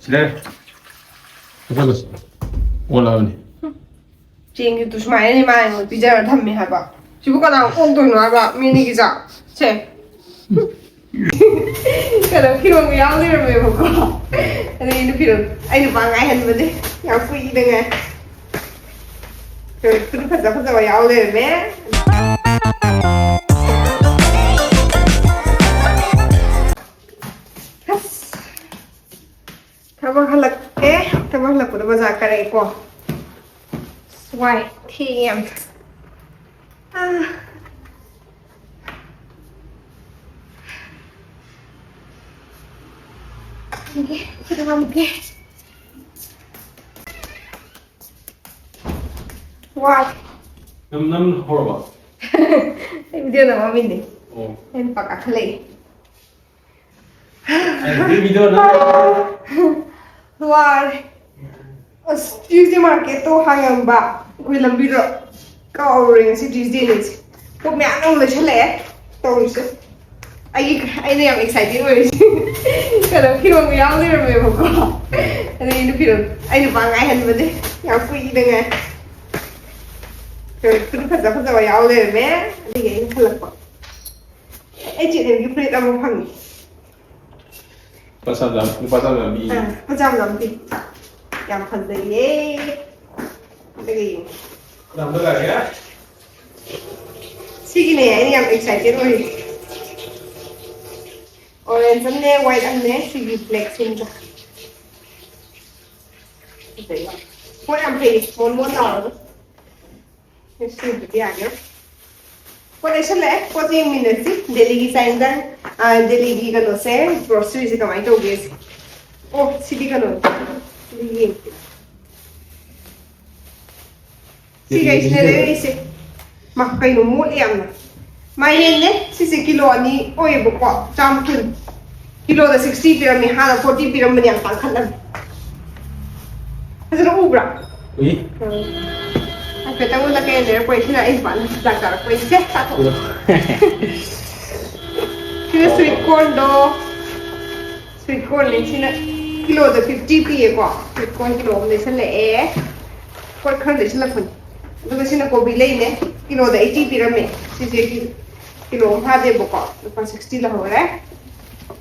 네. 그래서 올라오니. ꯆꯦꯡꯁꯤ ꯁꯨꯃꯥꯏꯅꯅꯤ ꯃꯥꯅ ꯄꯤꯖꯔ ꯊꯝꯃꯦ ꯍꯥꯏꯕ ꯁꯤꯕꯨ ꯀꯅꯥ ꯑꯣꯛꯇꯣꯏꯅꯣ ꯍꯥꯏꯕ ꯃꯤꯅꯤꯒꯤ ꯆꯥꯛ ꯁꯦ ꯀꯩꯅꯣ ꯐꯤꯔꯣꯟꯒ ꯌꯥꯎ ꯂꯩꯔꯝꯃꯦꯕꯀꯣ ꯑꯗꯩ ꯑꯩ ꯅꯨꯄꯥ ꯉꯥꯏꯍꯟꯕꯅꯦ ꯌꯥꯝ ꯀꯨꯏꯅ ꯉꯥꯏ ꯐꯤꯔꯣꯟ ꯐꯖ ꯐꯖꯕ ꯌꯥꯎ ꯂꯩꯔꯝꯃꯦ ꯊꯕꯛ ꯍꯜꯂꯛꯄꯗ ꯕꯖꯥꯔ ꯀꯥꯔꯛꯑꯦꯀꯣ ꯋꯥꯏ ꯊꯦꯡꯉꯦ ꯌꯥꯝ 그다음에 와. 남 horrible. Video nama ini. Oh. Yang pakai clay. Ini video na. Wah. Tuesday market to hayang ba. Ui lam biro. Kau orang si Tuesday ni. Kau mẹ nong le chale. Tahu sih. Ai yang excited wes. Kalau film yang ni ramai bagus. Ini film. Ai ni bangai hand bade. Yang free dengan. Terus fasa yang le me. Ini yang halak pak. Cik ni plate apa pang ni? Pasal dalam ni. Pasal dalam ni. Yang fasa ye. Ini. Dalam tu lah ya. Sini ini yang excited wes. Orange and white and see reflection. What I'm paying $1. Let's see the idea. What I shall let 14 minutes. Delhi sign then Delhi gano say groceries come I told you. Oh, city gano. See guys, there is it. Makai no more yam. My name is kilo ani oye buko jam kun kilo the 60 pyramid hana 40 pyramid yang pangkalan. Ada ubra. Ui. Aku tahu nak kaya ni, kau sini is ban zakar kau is satu. Sini sweet corn do. Sweet corn ni sini kilo the 50 pi ko. Sweet corn kilo ni sini kau kan ni sini pun. Lalu sini kopi lain ni kilo the 80 pyramid. Sini kilo ada buka, lepas 60 lah orang.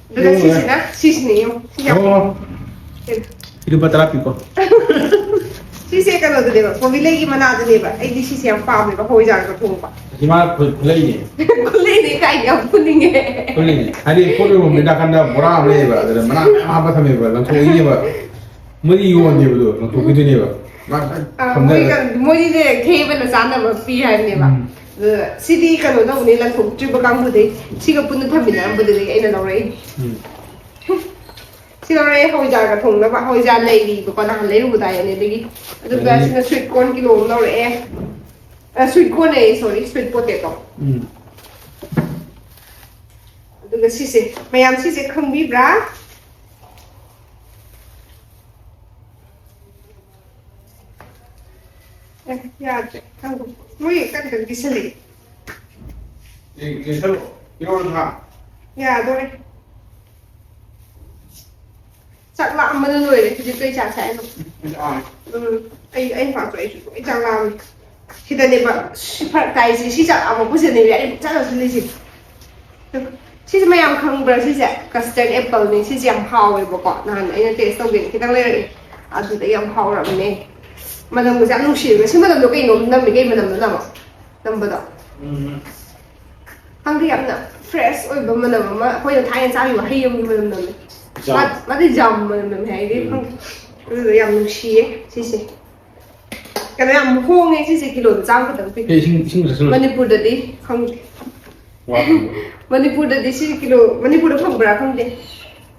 Dengan sisi na, sisi ni yung. Oh. Itu berterapi kok. Sisi kan ada deh, kau bila gimana ada deh, ini sisi yang paham deh, kau jangan ketemu pak. Gimana kulai ni? Kulai ni kayak kuning eh. Kulai ni. Hari kalau membedakan dah murah ni bah, ada mana apa sama bah, langsung ini bah. Mesti iwan je betul, langsung itu ni bah. Mui deh, kaya mana sana bah, pihak ni bah. City kan orang ni lah tu cuba kamu deh, siapa pun tu thamina ambil deh, ini orang. Si orang hoi jar kat thong, nampak hoi jar lagi, bukan nak lagi rumah ni lagi. Itu biasa sweet corn kilo orang. Sweet corn sorry, sweet potato. Itu sisi, macam sisi kembi bra. Ya, kamu. Mui kan bisa lagi. Ini orang ha. Ya, boleh. Chắc lạm mà người đấy thì tôi trả sẽ anh phản đối anh chẳng làm thì tại đây mà cái gì chỉ chẳng làm một cái gì này chắc là cái gì chỉ mà em không biết chỉ sẽ custard apple này chỉ chẳng hao với bộ cọ này anh test sau biển thì tăng lên à từ đấy em hao rồi này mà làm cái dạng nông sản cái chứ mà làm được cái nôm năm cái mà làm được làm bữa đó hàng thì em nè fresh ôi bữa mà làm mà coi là thái anh sao mà hay không mà làm Mà đi dầm mình thấy đi không rồi dầm nó xí xí cái này làm khô nghe xí cái lộn rau cái tầng phi Manipur đó đi không Manipur đó đi xí kilo Manipur đó không bra không đi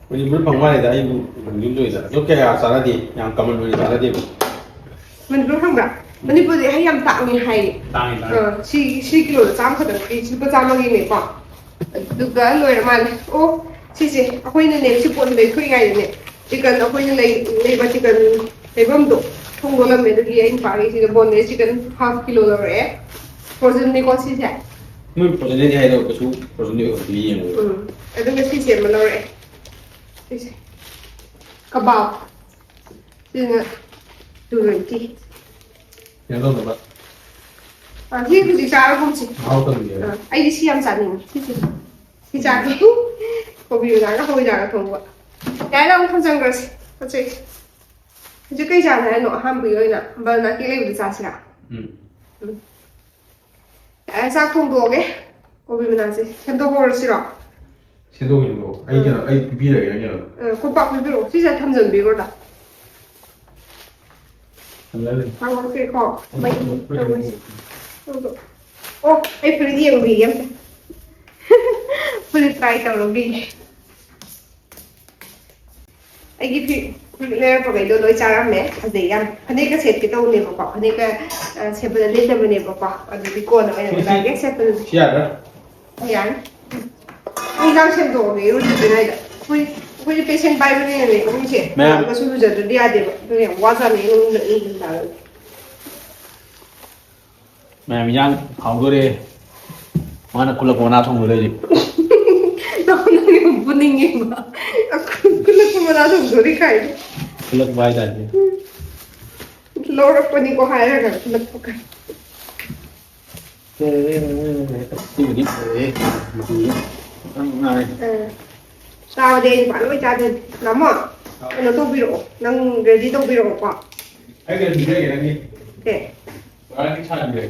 Manipur bằng ngoài đấy mình lưu rồi lúc cái à sao đi yang cầm mình sao đi Manipur không bra Manipur thì hay làm tặng mình hay xí kilo rau cái tầng phi xí cái rau mang đi này bỏ được cái người mà ô Sisi, aku ini nih si pun lagi kui ngai nih. Chicken aku ini lagi chicken lebam tu. Tunggu lah medu dia ini pagi si bon nih chicken half kilo lah re. Frozen ni kau sisi. Mungkin frozen ni ada kesu frozen ni beli yang. Itu mesti sisi mana re. Sisi. Kebab. Sina 220. Yang tahu tak? Thì cứ chỉ trả không chị. Mau tahu dia. Anh đi xem trả mình. Thì trả cái. Có bị là nó hơi là không vậy. Cái đâu không chẳng cái gì. Có chị. Chứ cái trả này nó ham bị ơi nè. Bây giờ cái này bị trả xả. Cái sao không được cái. Có bị là gì. Xem tôi hồi xíu. Xem tôi nhìn đâu. Anh kia là anh bị rồi anh nhớ. Cô bọc bị rồi. Chứ sẽ tham dự bị rồi đó. Lên. Không có cái khó. Mấy. Oh, ay pwede yung bigyan. Pwede try ka lang bigyan. Ay give meron pa kayo doon charang me, kasi yan. Hani ka set kita uni pa. Hani ka sepa na din naman niya pa. Ano di ko na kaya lagi sepa. Siya dah. Ayan. Ang lang siya doon, yung dinay. Pwede patient by mo niya kung siya. Kasunod dyan, doon di ade. Doon yung waza na yung naiindalan. Mẹ mình nhang không có đi mà nó cũng là con nào không được gì Ako na yung buningin ba? Ako na pumunasok doon kayo. cũng là vai ra gì Laura pa ni ko hire ka. Kulak pa ka. đi đi này Tao din pa ano ita din. Namo. Ano to biro? Nang ready to biro pa. Anh kia bị rồi anh kia. Okay. Anh kia sai rồi.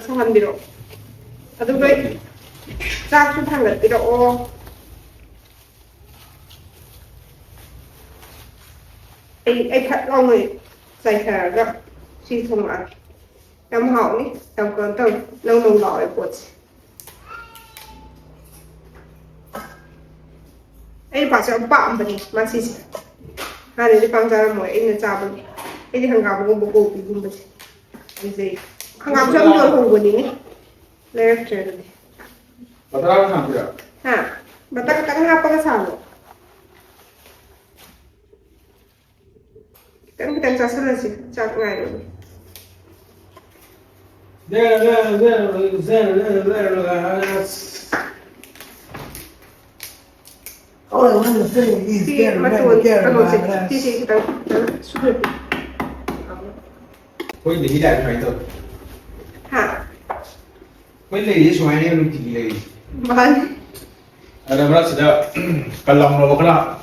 Sahan biro. Ado ba? Sa su thang biro o. Ai thật lo người dạy thở gặp suy thông ạ. Em học đi, em còn tao lâu nồng lòi bột. Ai bảo cho bạn bận mà xí xí. Hai đứa con ra mỗi anh là cha bận. Ai đi hàng gặp cũng bố bị bụng bận. Anh gì? Hàng gặp cho ông được hùng bận đi. Lấy chơi đi. Bắt đầu làm gì ạ? Ha, bắt đầu tăng hấp cái sao rồi. Kan kita cakap sih, cakap ngay rồi. Thì mà tuần thì kita sudah. Kau ini tidak ada itu. Ha, Kau ini semua ini lu tinggi lagi. bahan. Ada mana sudah kalau mau kalau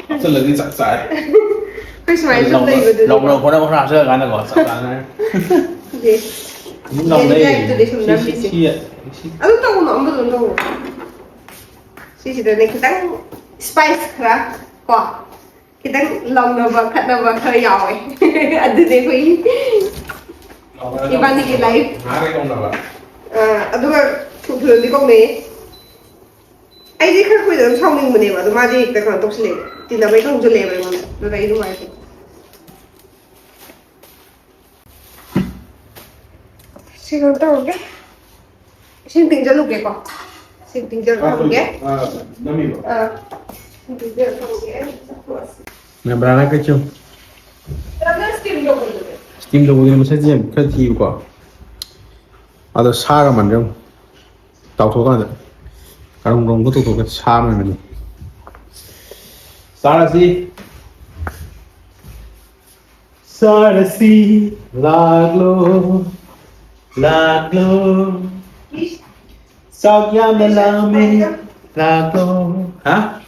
asal lagi saksa. Cái xoài lòng trong đây vừa được. lòng có đâu có ra sơ cái này có sắp này Gì? những lòng đây Từ đây xuống năm đi. chi Ano to no, ano to? Si đây này kita spice ra. Ko. Kita long na ba kat na ba kaya ay. Ada din ko yi. Iba ni ki live. Hari kau nak apa? Aduga thử đi con này. Ai đi khác bây giờ xong mình mà nếu mà tôi mà đi tài khoản tốc lên thì là mấy không cho lề mà nó đấy đúng rồi. Xin con tao cái. Xin tính cho lúc cái con. Xin tính cho lúc cái. Nami apa? Xin tính cho lúc cái. Yang berapa kecil? Terus steam dulu. Steam dulu ini mesti dia kerja juga. Ada sara macam tahu tu kan? Karung rong tu tu kan sara macam. Sarasi laglo sao kia me la me laglo hả?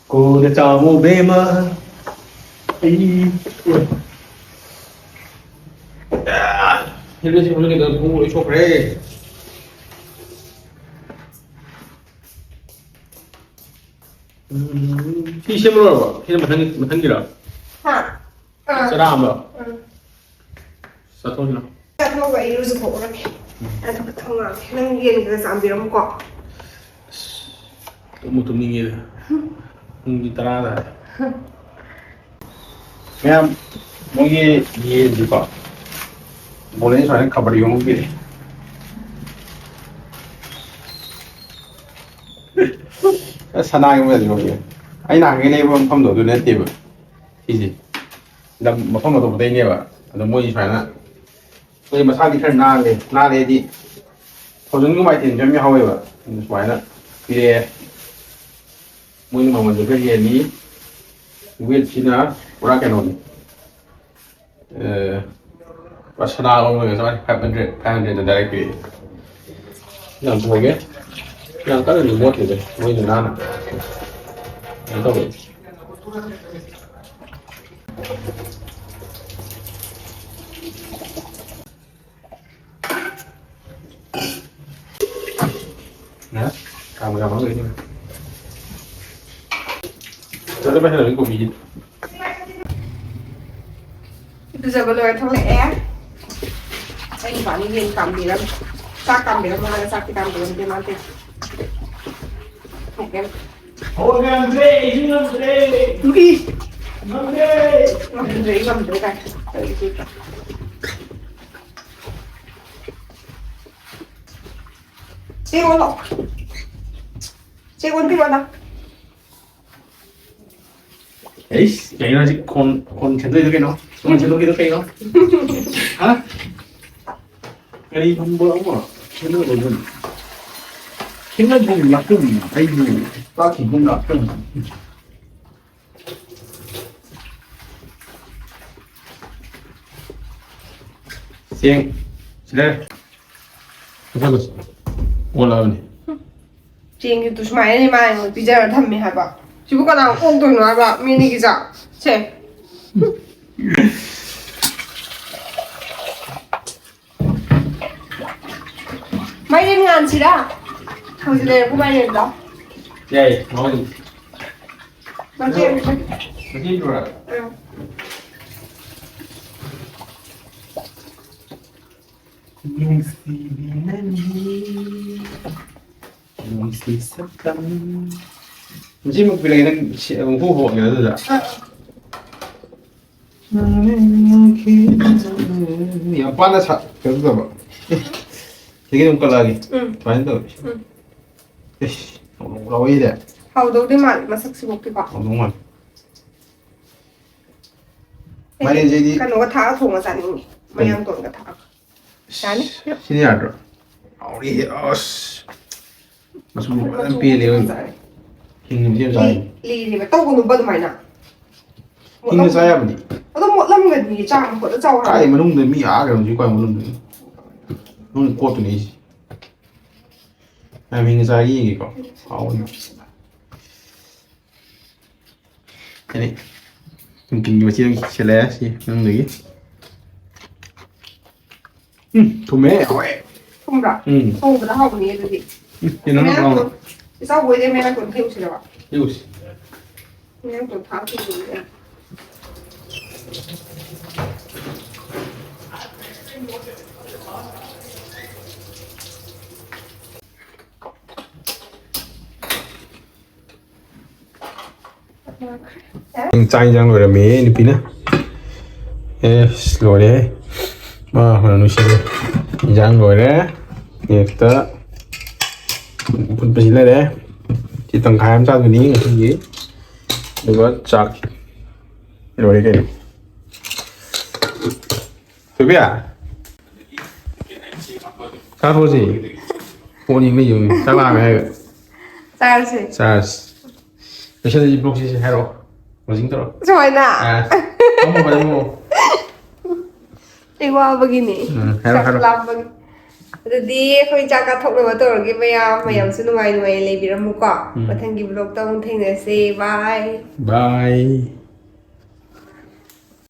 Cô đã cho mua bê mà Hello sih boleh kita tunggu esok re. Khi xem rồi ạ, khi mà thằng gì đó. Ha. Sẽ làm rồi. Sao thôi nào? Chắc nó vậy rồi khổ lắm. Anh không làm, năng nghiền cái giảm biển cọ. một tụi mình gì không đi ra rồi em muốn gì có boleh saya kabar yung gini sanay mo yan yung ay nangin na yung pamdo doon natin ba easy dam mapamdo to patay niya ba ano mo yung sana so yung masali ka na di thousand ko may tin jam yung haway ba ano sana pili mo yung mamando ka yan ni ꯋꯦꯠꯁꯤꯅ ꯄꯨꯔꯥ ꯀꯩꯅꯣꯅꯤ ꯄꯨꯔꯥ ꯁꯅꯥꯒꯨꯝꯕꯒ ꯁꯨꯃꯥꯏꯅ 500 direct ꯄꯤꯔꯤ ꯌꯥꯝ ꯊꯣꯛꯒꯦ ꯌꯥꯝ ꯀꯟꯅꯗꯤ ꯃꯣꯠꯇꯦꯗ ꯃꯣꯏꯅ ꯅꯥꯟꯅ ꯀꯩꯅꯣ ꯇꯧꯋꯦ Kamu lagi ni. Jadi macam mana kau biji? Bây giờ vào lời thằng lẽ anh bảo đi viên cầm gì lắm sao cầm để mà sao thì cầm để mà tiền ok Oh, Andre, ini Andre. đi Andre. cầm đấy cái chị ôn lộc chị ôn cái nào Eh, yang ini nasi kon cendol itu kan, no? Kon cendol itu kan, no? Hah? Kali hamba apa? Cendol itu. Cendol itu lakum, ayu, tak hibung lakum. Siang, sudah. Bagus. Olah ni. chị thì tụi mày đi mà bây giờ thầm mày hả bà chứ có nào ôn tôi nói bà mini cái dạng xem mày đi ngàn chị đã thằng gì đây cũng mày đi đó Yay, mau tu. bằng tiền Begini tu lah. Masih sedang. Mesti mau pilih yang fuhu gitu tak? Yang panas tak? Kau tahu tak? Jadi kita buka lagi. Panas tu. Kalau ini dah. hầu đâu đi mà sắc xịt một cái quả Đúng rồi. Mày lên dây đi. cái nó có tháo thùng ở dàn này mày ăn tuần cái tháo cái này Sini ada. Oh ni, os. Masuk MP ni. Hingga macam saya. lì thì phải tâu con bơ mày nè Hingga saya apa ni? nó một lâm người thì trang của nó giàu hả Ay, manung de mi aga ng jikwai manung de. Nung ko to ni. Ay hingga saya ini ko. Awon. Ini. Mungkin juga sih sila sih nang lagi. Thume, oi. không rõ không có học gì được gì Ini nang nang. sau buổi đêm mẹ còn thêm gì đâu ạ Yus. mẹ còn tháo thêm gì nữa Cai jang rồi mẹ đi pin á. Rồi đấy. Mà hồi nó xin jang rồi đấy. Nhật ta. Pun pin lại đấy. Chỉ tầng hai em sao cái ní cái gì. Đừng có chặt. Rồi đấy cái. Tôi biết à? Sao thôi gì? Cô nhìn cái gì? Sao làm cái này? sao gì Sao? Cái này gì blog gì hello? Mà dính tao. rồi nè Kamu pada mau? đi qua begini Hello. làm begini jadi khơi cha cả thục rồi tôi cái bây giờ xin nuôi nuôi lấy bị ra mua cọ và thành cái blog tông thành là say bye Bye.